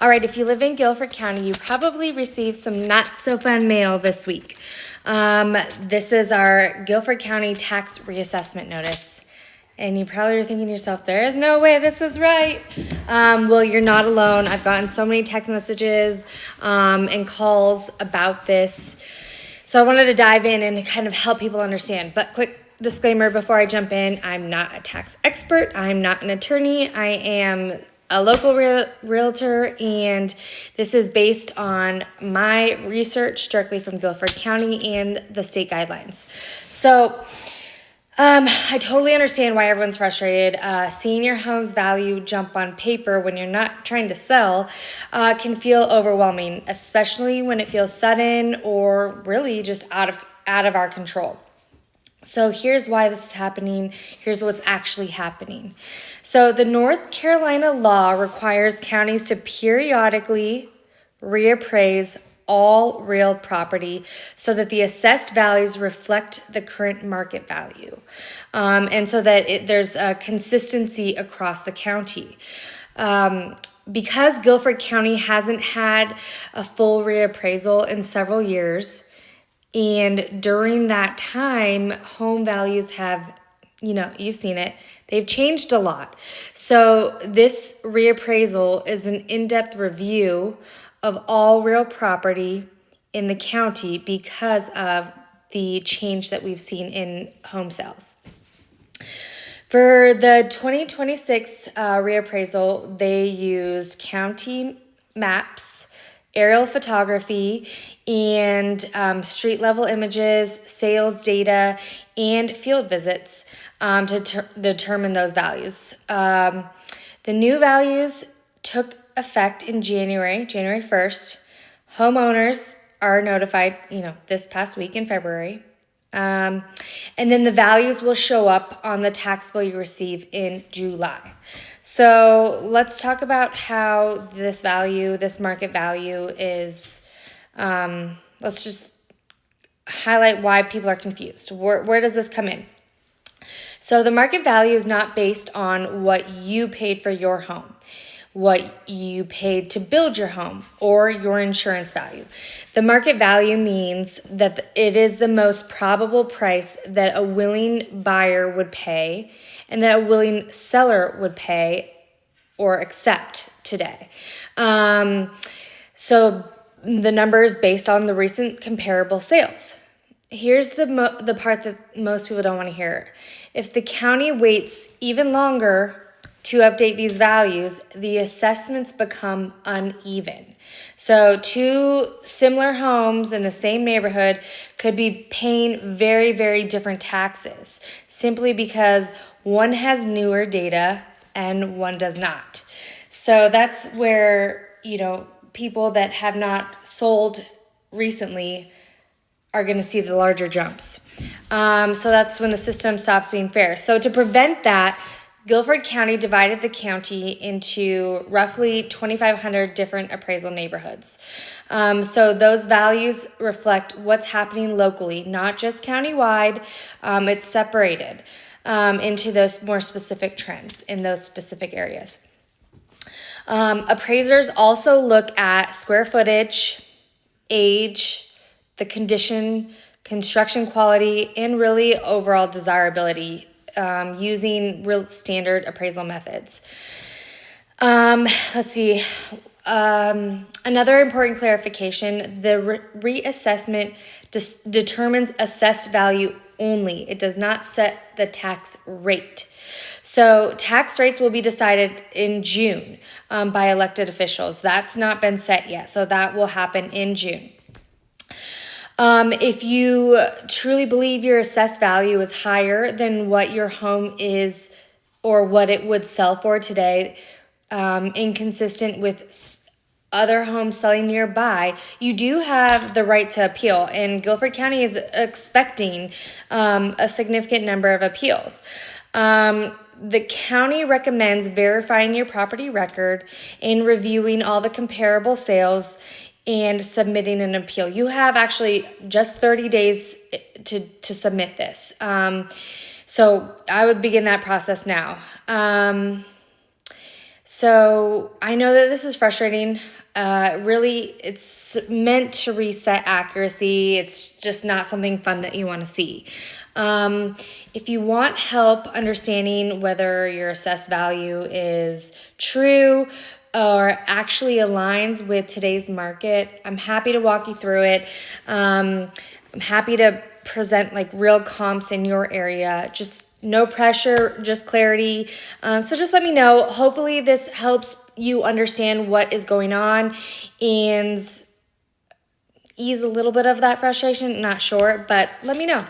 All right, if you live in Guilford County, you probably received some not so fun mail this week. This is our Guilford County tax reassessment notice. And you probably are thinking to yourself, there is no way this is right. Well, you're not alone. I've gotten so many text messages and calls about this. So I wanted to dive in and kind of help people understand. But quick disclaimer before I jump in, I'm not a tax expert. I'm not an attorney. I am a local realtor, and this is based on my research directly from Guilford County and the state guidelines. So I totally understand why everyone's frustrated. Seeing your home's value jump on paper when you're not trying to sell can feel overwhelming, especially when it feels sudden or really just out of our control. So here's why this is happening. Here's what's actually happening. So the North Carolina law requires counties to periodically reappraise all real property so that the assessed values reflect the current market value. And so that there's a consistency across the county. Because Guilford County hasn't had a full reappraisal in several years, and during that time, home values have, you've seen it, they've changed a lot. So this reappraisal is an in-depth review of all real property in the county because of the change that we've seen in home sales. For the 2026 reappraisal, they used county maps, aerial photography, and street level images, sales data, and field visits to determine those values. The new values took effect in January 1st. Homeowners are notified, this past week in February. And then the values will show up on the tax bill you receive in July. So let's talk about how this market value is, let's just highlight why people are confused. Where does this come in? So the market value is not based on what you paid for your home, what you paid to build your home, or your insurance value. The market value means that it is the most probable price that a willing buyer would pay and that a willing seller would pay or accept today. So the number is based on the recent comparable sales. Here's the part that most people don't want to hear. If the county waits even longer to update these values, the assessments become uneven. So two similar homes in the same neighborhood could be paying very, very different taxes simply because one has newer data and one does not. So that's where, people that have not sold recently are going to see the larger jumps. So that's when the system stops being fair. So to prevent that, Guilford County divided the county into roughly 2,500 different appraisal neighborhoods. So those values reflect what's happening locally, not just countywide. It's separated into those more specific trends in those specific areas. Appraisers also look at square footage, age, the condition, construction quality, and really overall desirability using real standard appraisal methods. Let's see. Another important clarification, the reassessment determines assessed value only. It does not set the tax rate. So tax rates will be decided in June by elected officials. That's not been set yet, so that will happen in June. If you truly believe your assessed value is higher than what your home is or what it would sell for today, inconsistent with other homes selling nearby, you do have the right to appeal. And Guilford County is expecting a significant number of appeals. The county recommends verifying your property record and reviewing all the comparable sales and submitting an appeal. You have actually just 30 days to submit this. So I would begin that process now. So I know that this is frustrating. Really, it's meant to reset accuracy. It's just not something fun that you want to see. If you want help understanding whether your assessed value is true or actually aligns with today's market, I'm happy to walk you through it. I'm happy to present like real comps in your area. Just no pressure, just clarity. So just let me know. Hopefully this helps you understand what is going on and ease a little bit of that frustration. Not sure, but let me know.